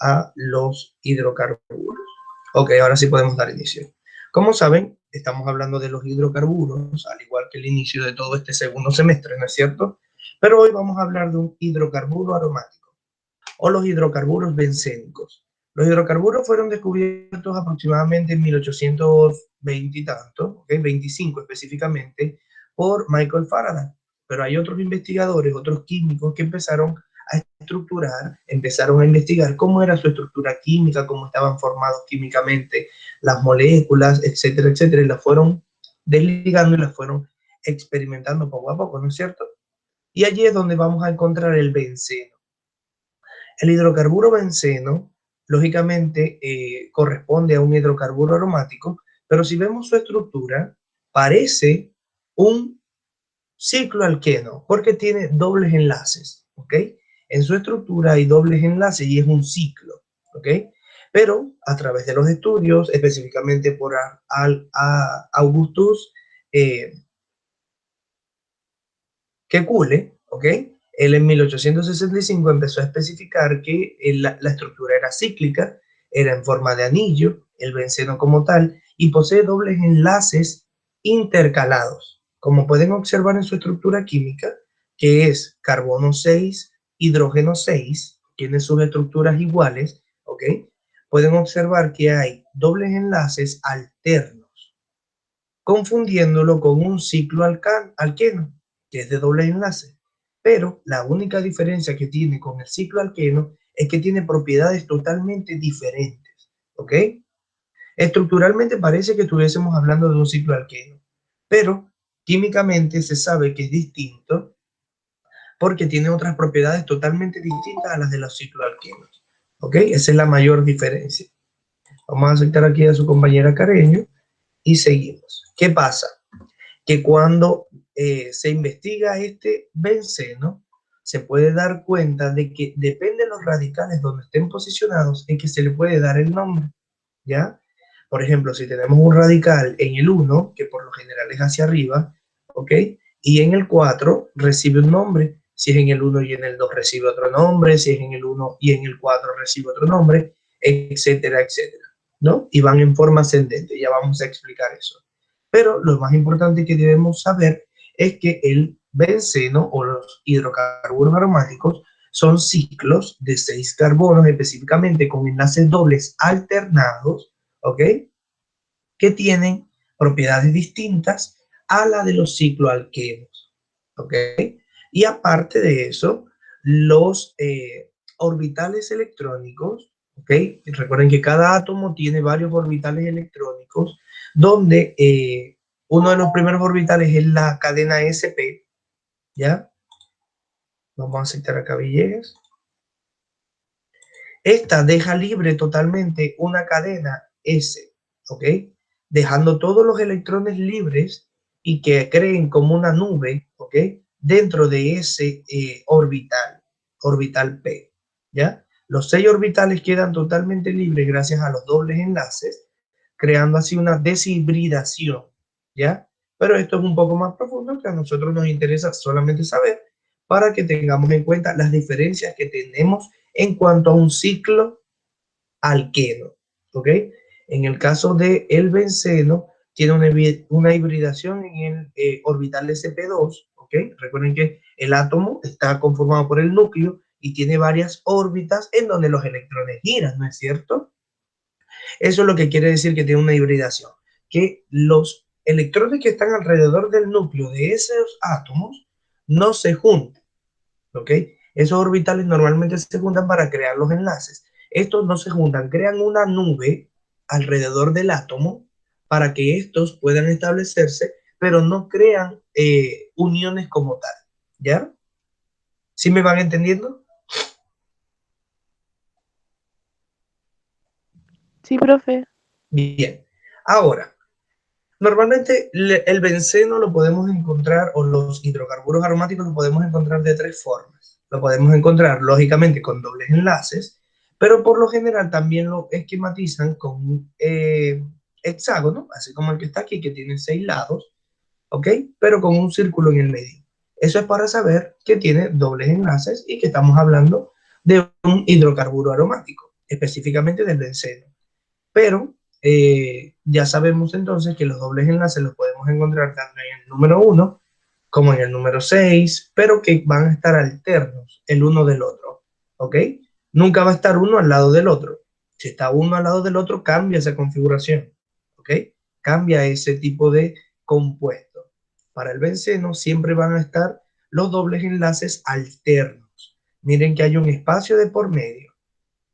a los hidrocarburos. Ok, ahora sí podemos dar inicio. Como saben, estamos hablando de los hidrocarburos, al igual que el inicio de todo este segundo semestre, ¿no es cierto? Pero hoy vamos a hablar de un hidrocarburo aromático, o los hidrocarburos bencénicos. Los hidrocarburos fueron descubiertos aproximadamente en 1820 y tanto, ¿okay? 25 específicamente, por Michael Faraday. Pero hay otros investigadores, otros químicos que empezaron a estructurar, empezaron a investigar cómo era su estructura química, cómo estaban formados químicamente las moléculas, etcétera, etcétera, y las fueron desligando y las fueron experimentando poco a poco, ¿no es cierto? Y allí es donde vamos a encontrar el benceno. El hidrocarburo benceno, lógicamente, corresponde a un hidrocarburo aromático, pero si vemos su estructura, parece un ciclo alqueno, porque tiene dobles enlaces, ¿ok? En su estructura hay dobles enlaces y es un ciclo, ¿ok? Pero a través de los estudios, específicamente por Augustus eh, Kekulé, ¿ok? Él en 1865 empezó a especificar que la estructura era cíclica, era en forma de anillo, el benceno como tal, y posee dobles enlaces intercalados, como pueden observar en su estructura química, que es carbono 6, hidrógeno 6, tiene sus estructuras iguales, ¿ok? Pueden observar que hay dobles enlaces alternos, confundiéndolo con un ciclo alqueno, que es de doble enlace. Pero la única diferencia que tiene con el ciclo alqueno es que tiene propiedades totalmente diferentes, ¿ok? Estructuralmente parece que estuviésemos hablando de un ciclo alqueno, pero químicamente se sabe que es distinto porque tiene otras propiedades totalmente distintas a las de los cicloalquenos, ¿ok? Esa es la mayor diferencia. Vamos a aceptar aquí a su compañera Careño y seguimos. ¿Qué pasa? Que cuando se investiga este benceno, se puede dar cuenta de que depende de los radicales donde estén posicionados en que se le puede dar el nombre, ¿ya? Por ejemplo, si tenemos un radical en el 1, que por lo general es hacia arriba, ¿ok? Y en el 4 recibe un nombre. Si es en el 1 y en el 2 recibe otro nombre, si es en el 1 y en el 4 recibe otro nombre, etcétera, etcétera, ¿no? Y van en forma ascendente, ya vamos a explicar eso. Pero lo más importante que debemos saber es que el benceno o los hidrocarburos aromáticos son ciclos de 6 carbonos, específicamente con enlaces dobles alternados, ¿ok? Que tienen propiedades distintas a la de los cicloalquenos, ¿ok? Y aparte de eso, los orbitales electrónicos, ¿ok? Recuerden que cada átomo tiene varios orbitales electrónicos, donde uno de los primeros orbitales es la cadena sp, ¿ya? Vamos a aceptar acá Villegas. Esta deja libre totalmente una cadena S, ¿ok? Dejando todos los electrones libres y que creen como una nube, ¿ok? Dentro de ese orbital P, ¿ya? Los 6 orbitales quedan totalmente libres gracias a los dobles enlaces, creando así una deshibridación, ¿ya? Pero esto es un poco más profundo que a nosotros nos interesa solamente saber para que tengamos en cuenta las diferencias que tenemos en cuanto a un ciclo alqueno, ¿ok? En el caso de el benceno, tiene una hibridación en el orbital sp2, ¿ok? Recuerden que el átomo está conformado por el núcleo y tiene varias órbitas en donde los electrones giran, ¿no es cierto? Eso es lo que quiere decir que tiene una hibridación, que los electrones que están alrededor del núcleo de esos átomos no se juntan, ¿ok? Esos orbitales normalmente se juntan para crear los enlaces. Estos no se juntan, crean una nube alrededor del átomo para que estos puedan establecerse, pero no crean uniones como tal, ¿ya? ¿Sí me van entendiendo? Sí, profe. Bien. Ahora, normalmente el benceno lo podemos encontrar, o los hidrocarburos aromáticos lo podemos encontrar de 3 formas. Lo podemos encontrar, lógicamente, con dobles enlaces, pero por lo general también lo esquematizan con un hexágono, así como el que está aquí, que tiene 6 lados, ¿ok? Pero con un círculo en el medio. Eso es para saber que tiene dobles enlaces y que estamos hablando de un hidrocarburo aromático. específicamente del benceno. Pero ya sabemos entonces que los dobles enlaces los podemos encontrar tanto en el número 1 como en el número 6, pero que van a estar alternos el uno del otro, ¿ok? Nunca va a estar uno al lado del otro. Si está uno al lado del otro, cambia esa configuración, ¿ok? Cambia ese tipo de compuesto. Para el benceno siempre van a estar los dobles enlaces alternos. Miren que hay un espacio de por medio,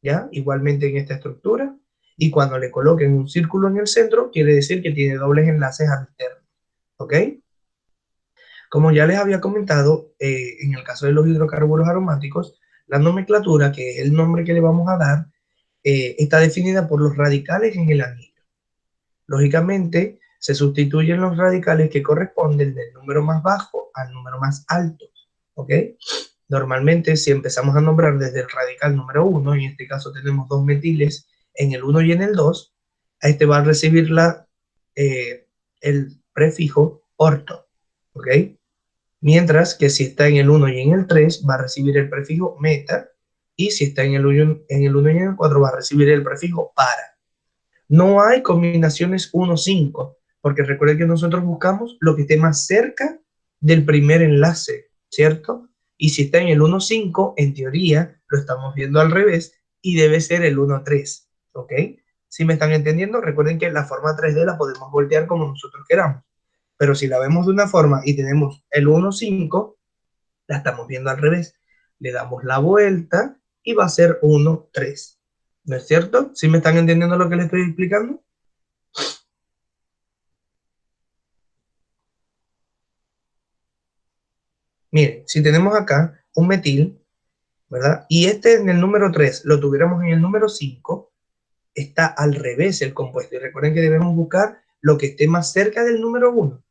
¿ya? Igualmente en esta estructura. Y cuando le coloquen un círculo en el centro, quiere decir que tiene dobles enlaces alternos, ¿ok? Como ya les había comentado, en el caso de los hidrocarburos aromáticos, la nomenclatura, que es el nombre que le vamos a dar, está definida por los radicales en el anillo. Lógicamente, se sustituyen los radicales que corresponden del número más bajo al número más alto, ¿ok? Normalmente, si empezamos a nombrar desde el radical número 1, en este caso tenemos dos metiles en el 1 y en el 2, a este va a recibir el prefijo orto, ¿ok? Mientras que si está en el 1 y en el 3 va a recibir el prefijo meta, y si está en el 1 y en el 4 va a recibir el prefijo para. No hay combinaciones 1-5, porque recuerden que nosotros buscamos lo que esté más cerca del primer enlace, ¿cierto? Y si está en el 1-5, en teoría lo estamos viendo al revés y debe ser el 1-3, ¿ok? Si me están entendiendo, recuerden que la forma 3D la podemos voltear como nosotros queramos. Pero si la vemos de una forma y tenemos el 1-5, la estamos viendo al revés. Le damos la vuelta y va a ser 1-3. ¿No es cierto? ¿Sí me están entendiendo lo que les estoy explicando? Miren, si tenemos acá un metil, ¿verdad? Y este en el número 3 lo tuviéramos en el número 5, está al revés el compuesto. Y recuerden que debemos buscar lo que esté más cerca del número 1.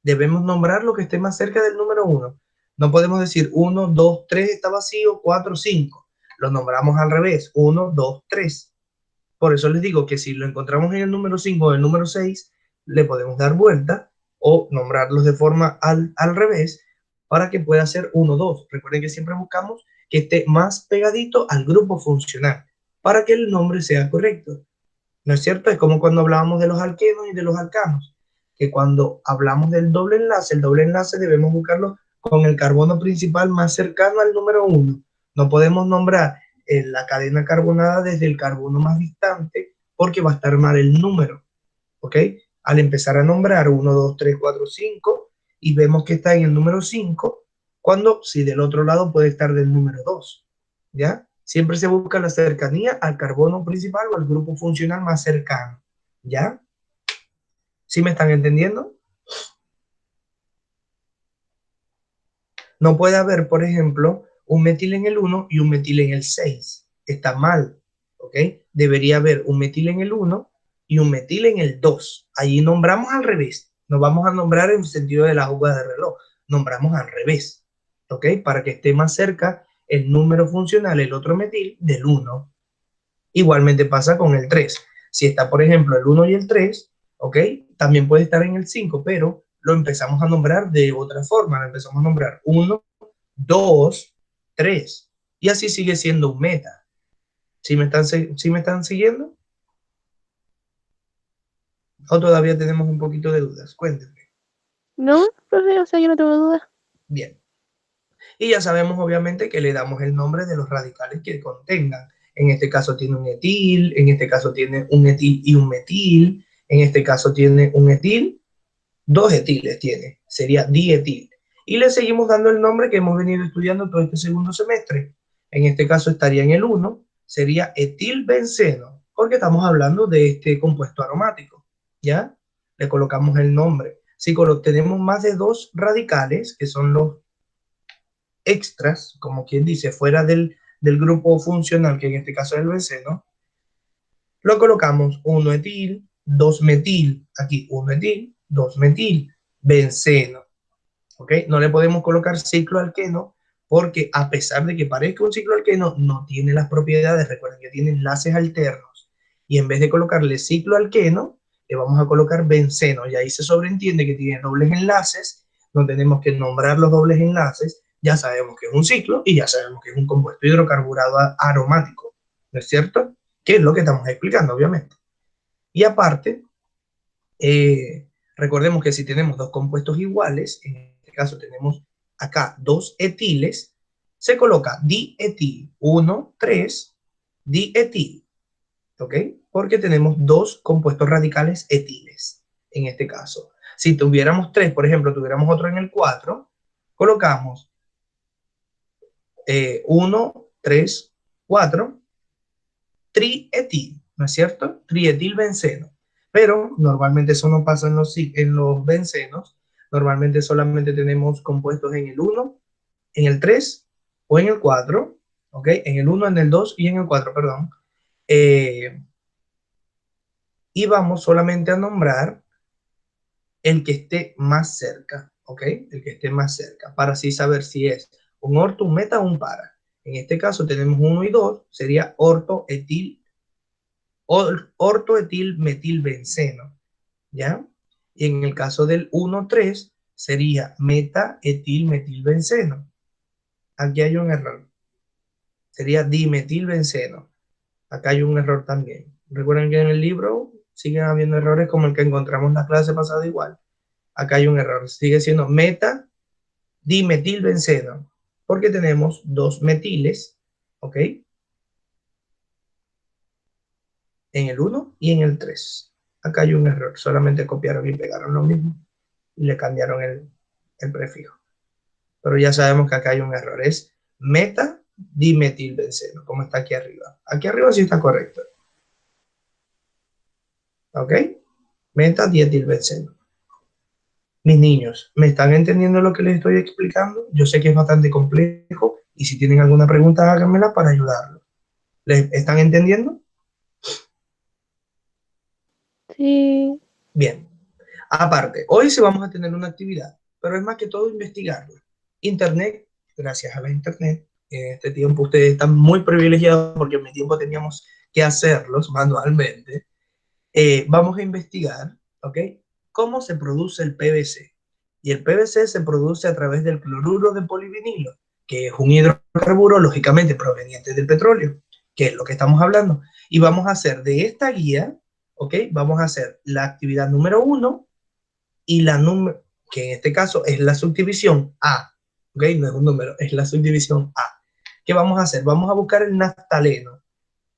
Debemos nombrar lo que esté más cerca del número 1. No podemos decir 1, 2, 3 está vacío, 4, 5. Lo nombramos al revés, 1, 2, 3. Por eso les digo que si lo encontramos en el número 5 o el número 6, le podemos dar vuelta o nombrarlos de forma al revés para que pueda ser 1, 2. Recuerden que siempre buscamos que esté más pegadito al grupo funcional para que el nombre sea correcto. ¿No es cierto? Es como cuando hablábamos de los alquenos y de los alcanos, que cuando hablamos del doble enlace, el doble enlace debemos buscarlo con el carbono principal más cercano al número 1. No podemos nombrar la cadena carbonada desde el carbono más distante porque va a estar mal el número, ¿ok? Al empezar a nombrar 1, 2, 3, 4, 5 y vemos que está en el número 5, cuando si del otro lado puede estar del número 2, ¿ya? Siempre se busca la cercanía al carbono principal o al grupo funcional más cercano, ¿ya? ¿Sí me están entendiendo? No puede haber, por ejemplo, un metil en el 1 y un metil en el 6. Está mal, ¿ok? Debería haber un metil en el 1 y un metil en el 2. Ahí nombramos al revés. No vamos a nombrar en el sentido de la jugada de reloj. Nombramos al revés, ¿ok? Para que esté más cerca el número funcional, el otro metil, del 1. Igualmente pasa con el 3. Si está, por ejemplo, el 1 y el 3, ¿ok? También puede estar en el 5, pero lo empezamos a nombrar de otra forma. Lo empezamos a nombrar 1, 2, 3. Y así sigue siendo un meta. ¿Sí me están siguiendo? ¿O todavía tenemos un poquito de dudas? Cuéntenme. No, profe, o sea, yo no tengo duda. Bien. Y ya sabemos, obviamente, que le damos el nombre de los radicales que contengan. En este caso tiene un etil, en este caso tiene un etil y un metil, en este caso tiene un etil, dos etiles tiene, sería dietil. Y le seguimos dando el nombre que hemos venido estudiando todo este segundo semestre. En este caso estaría en el 1, sería etilbenceno, porque estamos hablando de este compuesto aromático, ¿ya? Le colocamos el nombre. Si tenemos más de dos radicales, que son los extras, como quien dice, fuera del grupo funcional, que en este caso es el benceno, lo colocamos 1-etil, 2-metil, aquí 1-etil, 2-metil, benceno, ¿ok? No le podemos colocar cicloalqueno porque a pesar de que parezca un cicloalqueno, no tiene las propiedades, recuerden que tiene enlaces alternos, y en vez de colocarle cicloalqueno, le vamos a colocar benceno, y ahí se sobreentiende que tiene dobles enlaces, no tenemos que nombrar los dobles enlaces, ya sabemos que es un ciclo y ya sabemos que es un compuesto hidrocarburado aromático, ¿no es cierto? que es lo que estamos explicando, obviamente. Y aparte, recordemos que si tenemos dos compuestos iguales, en este caso tenemos acá dos etiles, se coloca dietil 1, 3, dietil, ¿ok? Porque tenemos dos compuestos radicales etiles, en este caso. Si tuviéramos tres, por ejemplo, tuviéramos otro en el 4, colocamos 1, 3, 4, trietil, ¿no es cierto? Trietilbenceno. Pero normalmente eso no pasa en los bencenos. Normalmente solamente tenemos compuestos en el 1, en el 3 o en el 4, ¿ok? En el 1, en el 2 y en el 4, perdón. Y vamos solamente a nombrar el que esté más cerca, ¿ok? El que esté más cerca, para así saber si es un orto, un meta o un para. En este caso tenemos 1 y 2, sería ortoetil ortoetilmetilbenceno, ¿ya? Y en el caso del 1,3 sería metaetilmetilbenceno. Aquí hay un error. Sería dimetilbenceno. Acá hay un error también. Recuerden que en el libro siguen habiendo errores como el que encontramos en la clase pasada igual. Acá hay un error. Sigue siendo meta dimetilbenceno. Porque tenemos dos metiles, ¿ok? En el 1 y en el 3. Acá hay un error, solamente copiaron y pegaron lo mismo y le cambiaron el prefijo. Pero ya sabemos que acá hay un error, es meta dimetilbenceno, como está aquí arriba. Aquí arriba sí está correcto. ¿Ok? Meta dietilbenceno. Mis niños, ¿me están entendiendo lo que les estoy explicando? Yo sé que es bastante complejo y si tienen alguna pregunta háganmela para ayudarlos. ¿Les están entendiendo? Sí. Bien. Aparte, hoy sí vamos a tener una actividad, pero es más que todo investigarla. Internet, gracias a la Internet, en este tiempo ustedes están muy privilegiados porque en mi tiempo teníamos que hacerlos manualmente. Vamos a investigar, ¿ok? Cómo se produce el PVC. Y el PVC se produce a través del cloruro de polivinilo, que es un hidrocarburo lógicamente proveniente del petróleo, que es lo que estamos hablando. Y vamos a hacer de esta guía, ¿ok? Vamos a hacer la actividad número 1 y la número, que en este caso es la subdivisión A, ¿ok? No es un número, es la subdivisión A. ¿Qué vamos a hacer? Vamos a buscar el naftaleno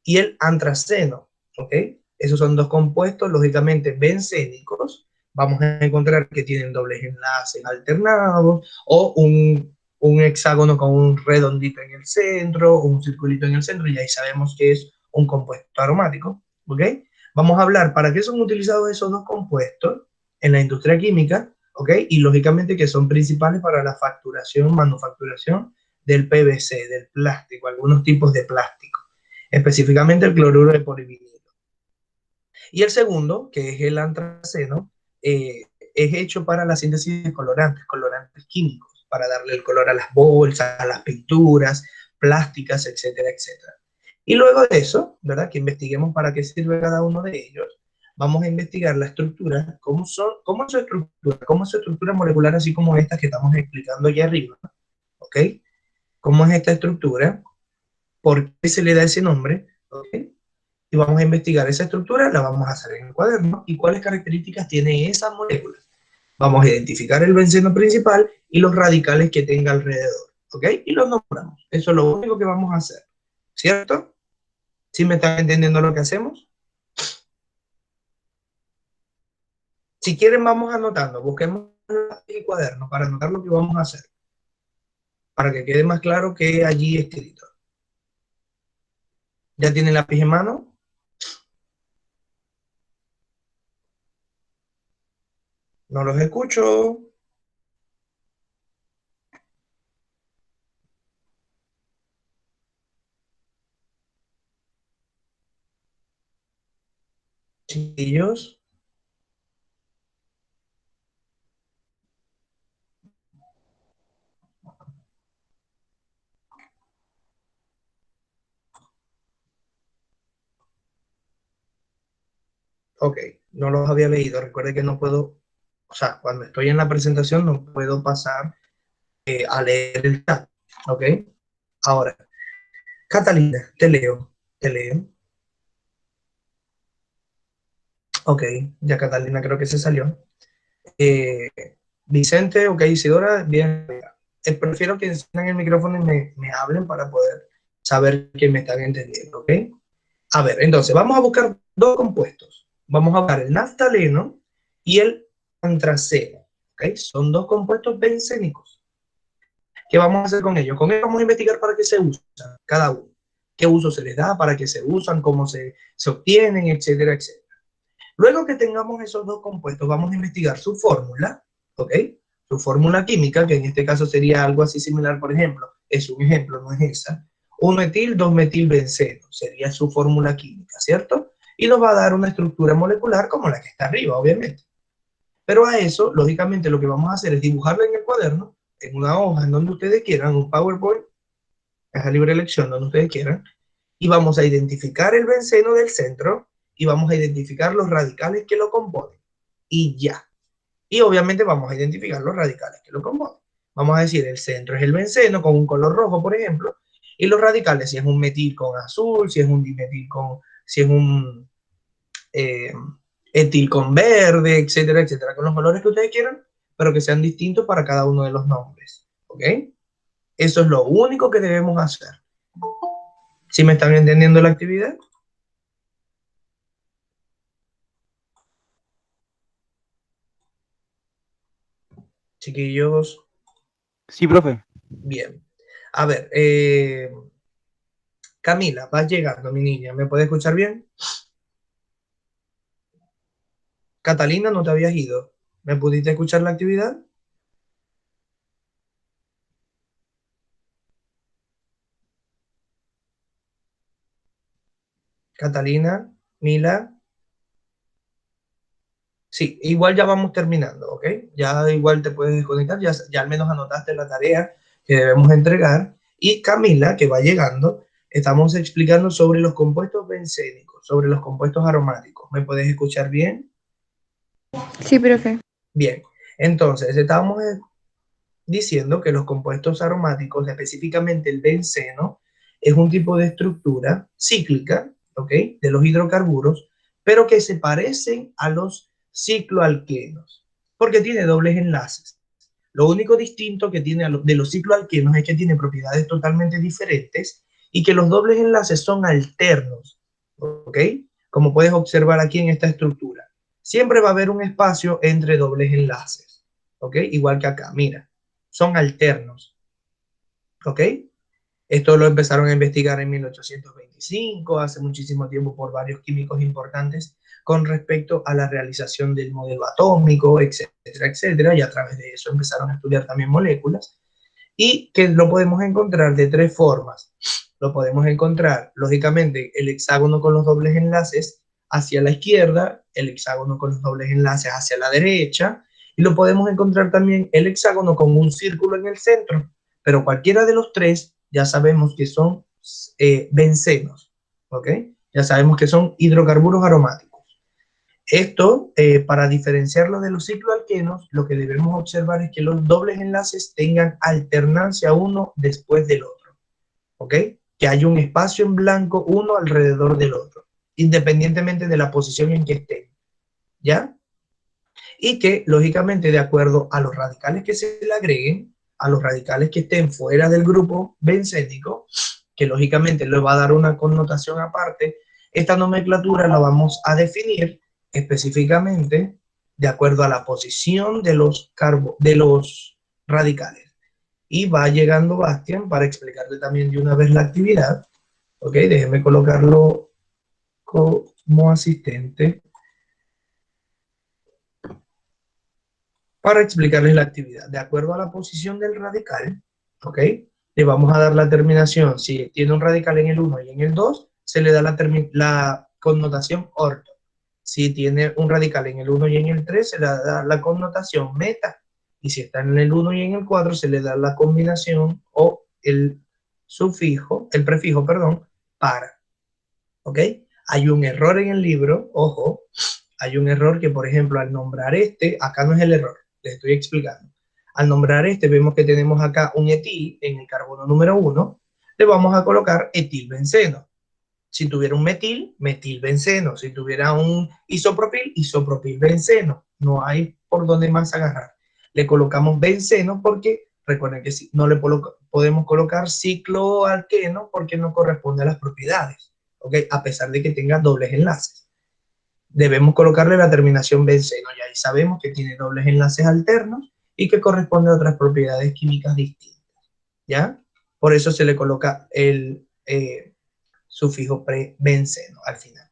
y el antraceno, ¿ok? Esos son dos compuestos, lógicamente, bencénicos. Vamos a encontrar que tienen dobles enlaces alternados o un hexágono con un redondito en el centro, un circulito en el centro, y ahí sabemos que es un compuesto aromático, ¿ok? Vamos a hablar para qué son utilizados esos dos compuestos en la industria química, ¿ok? Y lógicamente que son principales para la facturación, manufacturación del PVC, del plástico, algunos tipos de plástico, específicamente el cloruro de polivinilo. Y el segundo, que es el antraceno, es hecho para la síntesis de colorantes, colorantes químicos, para darle el color a las bolsas, a las pinturas, plásticas, etcétera, etcétera. Y luego de eso, ¿verdad? Que investiguemos para qué sirve cada uno de ellos, vamos a investigar la estructura, cómo es su estructura molecular, así como esta que estamos explicando aquí arriba, ¿ok? ¿Cómo es esta estructura? ¿Por qué se le da ese nombre? ¿Ok? Y vamos a investigar esa estructura, la vamos a hacer en el cuaderno y cuáles características tiene esa molécula. Vamos a identificar el benceno principal y los radicales que tenga alrededor, ¿ok? Y los nombramos. Eso es lo único que vamos a hacer, ¿cierto? ¿Sí me están entendiendo lo que hacemos? Si quieren, vamos anotando. Busquemos el cuaderno para anotar lo que vamos a hacer, para que quede más claro que allí escrito. ¿Ya tienen lápiz en mano? No los escucho. Chiquillos. Ok, no los había leído. Recuerde que no puedo, o sea, cuando estoy en la presentación no puedo pasar a leer el chat. Ok, ahora, Catalina, te leo, te leo. Ok, ya Catalina creo que se salió. Eh, Vicente, ok, Isidora, bien. Prefiero que enciendan el micrófono y me hablen para poder saber que me están entendiendo, ¿ok? A ver, entonces vamos a buscar dos compuestos. Vamos a buscar el naftaleno y el antraceno, ¿ok? Son dos compuestos bencénicos. ¿Qué vamos a hacer con ellos? Con ellos vamos a investigar para qué se usan cada uno. ¿Qué uso se les da? ¿Para qué se usan? ¿Cómo se obtienen? Etcétera, etcétera. Luego que tengamos esos dos compuestos, vamos a investigar su fórmula, ¿ok? Su fórmula química, que en este caso sería algo así similar, por ejemplo, es un ejemplo, no es esa. 1-etil, 2-metilbenceno, sería su fórmula química, ¿cierto? Y nos va a dar una estructura molecular como la que está arriba, obviamente. Pero a eso, lógicamente, lo que vamos a hacer es dibujarlo en el cuaderno, en una hoja, en donde ustedes quieran, un PowerPoint, es a libre elección, donde ustedes quieran, y vamos a identificar el benceno del centro y vamos a identificar los radicales que lo componen. Y ya. Y obviamente vamos a identificar los radicales que lo componen. Vamos a decir, el centro es el benceno con un color rojo, por ejemplo, y los radicales, si es un metil con azul, si es un dimetil con, si es un eh, etil con verde, etcétera, etcétera, con los colores que ustedes quieran, pero que sean distintos para cada uno de los nombres. ¿Ok? Eso es lo único que debemos hacer. ¿Sí me están entendiendo la actividad? Chiquillos, Sí, profe. bien. A ver, Camila, vas llegando, mi niña. ¿Me puedes escuchar bien? Catalina, no te habías ido. ¿Me pudiste escuchar la actividad? Catalina, Mila. Sí, igual ya vamos terminando, ¿ok? Ya igual te puedes desconectar, ya al menos anotaste la tarea que debemos entregar. Y Camila, que va llegando, estamos explicando sobre los compuestos bencénicos, sobre los compuestos aromáticos. ¿Me puedes escuchar bien? Sí, profe. Bien, entonces estábamos diciendo que los compuestos aromáticos, específicamente el benceno, es un tipo de estructura cíclica, ¿ok? De los hidrocarburos, pero que se parecen a los cicloalquenos, porque tiene dobles enlaces. Lo único distinto que tiene de los cicloalquenos es que tiene propiedades totalmente diferentes y que los dobles enlaces son alternos, ¿ok? Como puedes observar aquí en esta estructura. Siempre va a haber un espacio entre dobles enlaces, ¿ok? Igual que acá, mira, son alternos, ¿ok? Esto lo empezaron a investigar en 1825, hace muchísimo tiempo, por varios químicos importantes con respecto a la realización del modelo atómico, etcétera, etcétera, y a través de eso empezaron a estudiar también moléculas, y que lo podemos encontrar de tres formas. Lo podemos encontrar, lógicamente, el hexágono con los dobles enlaces hacia la izquierda, el hexágono con los dobles enlaces hacia la derecha, y lo podemos encontrar también el hexágono con un círculo en el centro, pero cualquiera de los tres ya sabemos que son bencenos, ¿ok? Ya sabemos que son hidrocarburos aromáticos. Esto, para diferenciarlo de los cicloalquenos, lo que debemos observar es que los dobles enlaces tengan alternancia uno después del otro, ¿ok? Que haya un espacio en blanco uno alrededor del otro, independientemente de la posición en que estén, ¿ya? Y que, lógicamente, de acuerdo a los radicales que se le agreguen, a los radicales que estén fuera del grupo bencénico, que lógicamente le va a dar una connotación aparte, esta nomenclatura la vamos a definir específicamente de acuerdo a la posición de los radicales. Y va llegando Bastian para explicarle también de una vez la actividad. Ok, déjeme colocarlo como asistente para explicarles la actividad. De acuerdo a la posición del radical, ok, le vamos a dar la terminación. Si tiene un radical en el 1 y en el 2, se le da la connotación orto. Si tiene un radical en el 1 y en el 3, se le da la connotación meta. Y si está en el 1 y en el 4, se le da la combinación o el sufijo, el prefijo, perdón, para. ¿Ok? Hay un error en el libro, ojo, hay un error que, por ejemplo, al nombrar acá no es el error, les estoy explicando. Al nombrar vemos que tenemos acá un etil en el carbono número 1, le vamos a colocar etilbenceno. Si tuviera un metil, metilbenceno. Si tuviera un isopropil, isopropilbenceno. No hay por dónde más agarrar. Le colocamos benceno porque, recuerden que no le podemos colocar cicloalqueno porque no corresponde a las propiedades, ¿ok? A pesar de que tenga dobles enlaces. Debemos colocarle la terminación benceno, y ahí sabemos que tiene dobles enlaces alternos y que corresponde a otras propiedades químicas distintas, ¿ya? Por eso se le coloca el sufijo pre-benceno al final.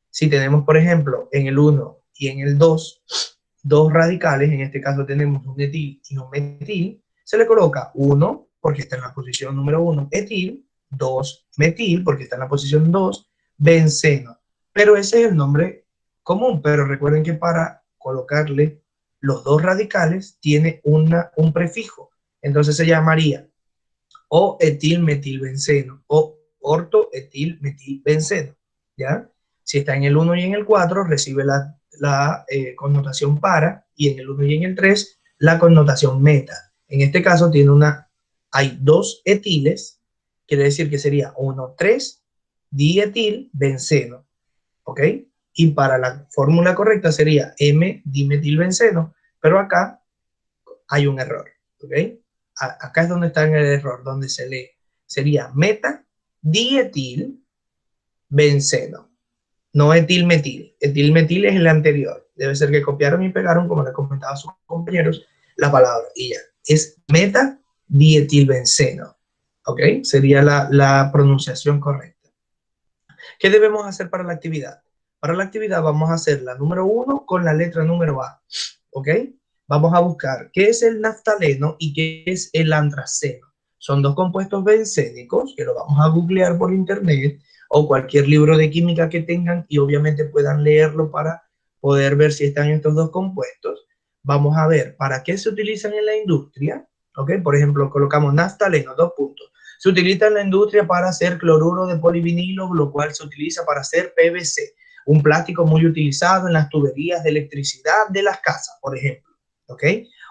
Si tenemos, por ejemplo, en el 1 y en el 2, dos radicales, en este caso tenemos un etil y un metil, se le coloca 1 porque está en la posición número 1, etil, 2, metil, porque está en la posición 2, benceno. Pero ese es el nombre común, pero recuerden que para colocarle los dos radicales tiene un prefijo. Entonces se llamaría o etilmetilbenceno o ortoetilmetilbenceno, ¿ya? Si está en el 1 y en el 4, recibe la connotación para, y en el 1 y en el 3, la connotación meta. En este caso hay dos etiles, quiere decir que sería 1,3 dietilbenceno, ¿ok? Y para la fórmula correcta sería M-dimetilbenceno, pero acá hay un error, ¿ok? Acá es donde está en el error, donde se lee. Sería meta dietil benceno, no etilmetil. Etilmetil es el anterior. Debe ser que copiaron y pegaron, como le comentaba a sus compañeros, la palabra y ya. Es meta dietilbenceno, ¿ok? Sería la pronunciación correcta. ¿Qué debemos hacer para la actividad? Para la actividad vamos a hacer la número 1 con la letra número A, ¿ok? Vamos a buscar qué es el naftaleno y qué es el antraceno. Son dos compuestos bencénicos que lo vamos a googlear por internet o cualquier libro de química que tengan y obviamente puedan leerlo para poder ver si están estos dos compuestos. Vamos a ver para qué se utilizan en la industria, ¿ok? Por ejemplo, colocamos naftaleno, 2 puntos. Se utiliza en la industria para hacer cloruro de polivinilo, lo cual se utiliza para hacer PVC, un plástico muy utilizado en las tuberías de electricidad de las casas, por ejemplo, ¿ok?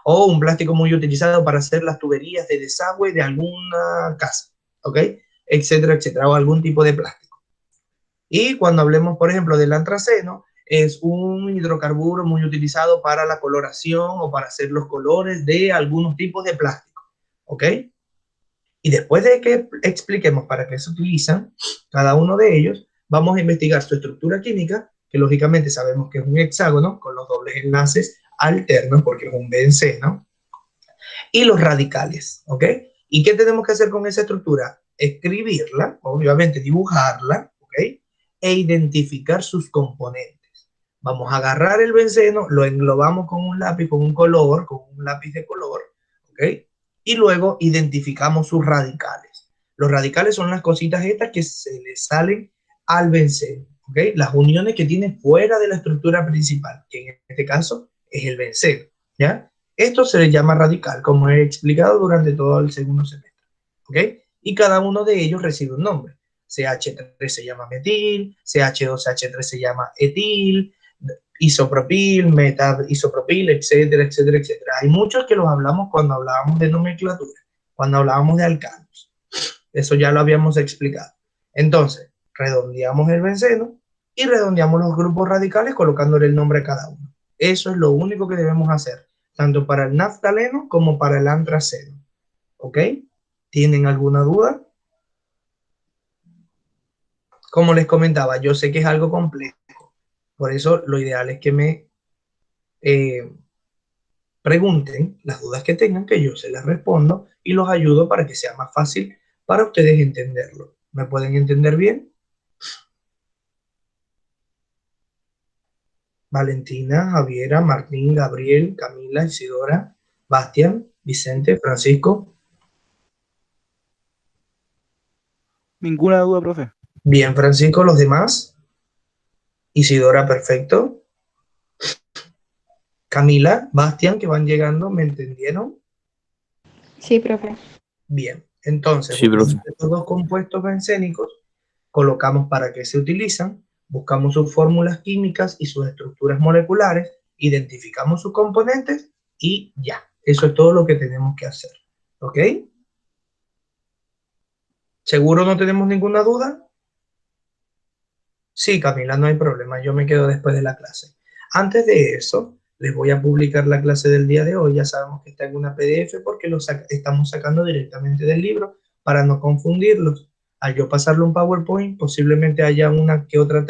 O un plástico muy utilizado para hacer las tuberías de desagüe de alguna casa, ¿ok? Etcétera, etcétera, o algún tipo de plástico. Y cuando hablemos, por ejemplo, del antraceno, es un hidrocarburo muy utilizado para la coloración o para hacer los colores de algunos tipos de plástico, ¿ok? Y después de que expliquemos para qué se utilizan cada uno de ellos, vamos a investigar su estructura química, que lógicamente sabemos que es un hexágono con los dobles enlaces alternos, porque es un benceno, y los radicales, ¿ok? ¿Y qué tenemos que hacer con esa estructura? Escribirla, obviamente dibujarla, ¿ok? E identificar sus componentes. Vamos a agarrar el benceno, lo englobamos con un lápiz, con un lápiz de color, ¿ok? Y luego identificamos sus radicales. Los radicales son las cositas estas que se le salen al benceno, ¿ok? Las uniones que tiene fuera de la estructura principal, que en este caso es el benceno, ¿ya? Esto se le llama radical, como he explicado durante todo el segundo semestre, ¿ok? Y cada uno de ellos recibe un nombre. CH3 se llama metil, CH2H3 se llama etil, isopropil, isopropil, etcétera, etcétera, etcétera. Hay muchos que los hablamos cuando hablábamos de nomenclatura, cuando hablábamos de alcanos. Eso ya lo habíamos explicado. Entonces, redondeamos el benceno y redondeamos los grupos radicales colocándole el nombre a cada uno. Eso es lo único que debemos hacer, tanto para el naftaleno como para el antraceno. ¿Ok? ¿Tienen alguna duda? Como les comentaba, yo sé que es algo complejo, por eso lo ideal es que me pregunten las dudas que tengan, que yo se las respondo y los ayudo para que sea más fácil para ustedes entenderlo. ¿Me pueden entender bien? Valentina, Javiera, Martín, Gabriel, Camila, Isidora, Bastián, Vicente, Francisco. Ninguna duda, profe. Bien, Francisco, los demás. Isidora, perfecto. Camila, Bastián, que van llegando, ¿me entendieron? Sí, profe. Bien, entonces, Sí, profe. estos dos compuestos bencénicos, colocamos para qué se utilizan, buscamos sus fórmulas químicas y sus estructuras moleculares, identificamos sus componentes y ya. Eso es todo lo que tenemos que hacer. ¿Ok? ¿Seguro no tenemos ninguna duda? Sí, Camila, no hay problema, yo me quedo después de la clase. Antes de eso, les voy a publicar la clase del día de hoy. Ya sabemos que está en una PDF porque estamos sacando directamente del libro para no confundirlos. Al yo pasarle un PowerPoint, posiblemente haya una que otra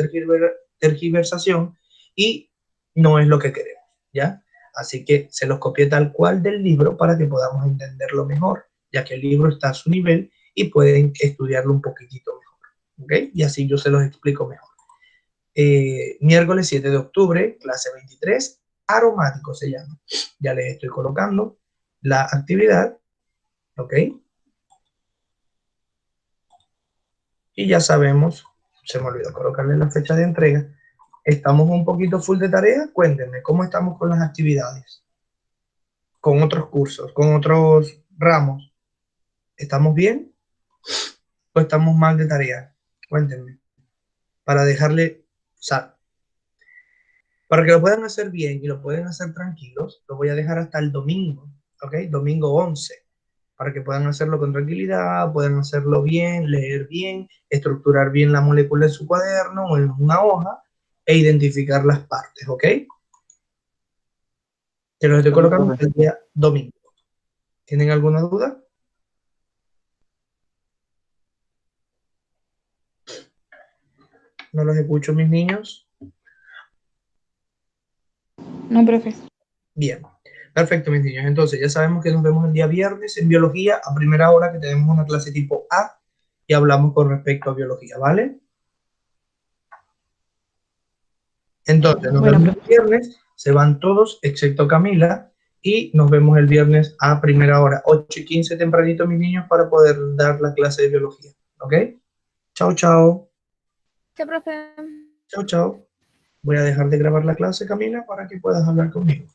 tergiversación y no es lo que queremos, ¿ya? Así que se los copié tal cual del libro para que podamos entenderlo mejor, ya que el libro está a su nivel y pueden estudiarlo un poquitito mejor, ¿ok? Y así yo se los explico mejor. Miércoles 7 de octubre, clase 23, aromático se llama. Ya les estoy colocando la actividad, ¿ok? Y ya sabemos, se me olvidó colocarle la fecha de entrega. Estamos un poquito full de tarea. Cuéntenme, ¿cómo estamos con las actividades? Con otros cursos, con otros ramos. ¿Estamos bien o estamos mal de tarea? Cuéntenme. Para dejarle, o sea, para que lo puedan hacer bien y lo puedan hacer tranquilos, lo voy a dejar hasta el domingo, ¿ok? Domingo 11, para que puedan hacerlo con tranquilidad, puedan hacerlo bien, leer bien, estructurar bien la molécula en su cuaderno o en una hoja e identificar las partes, ¿ok? Que los estoy Está bien, colocando profe. el día domingo. ¿Tienen alguna duda? No los escucho, mis niños. No, profe. Bien, perfecto, mis niños. Entonces, ya sabemos que nos vemos el día viernes en biología a primera hora, que tenemos una clase tipo A y hablamos con respecto a biología, ¿vale? Entonces, nos Bueno, vemos el profe. viernes, se van todos excepto Camila y nos vemos el viernes a primera hora, 8:15 tempranito, mis niños, para poder dar la clase de biología, ¿ok? Chao, chao. ¿Qué, profe? Chao, chao. Voy a dejar de grabar la clase, Camila, para que puedas hablar conmigo.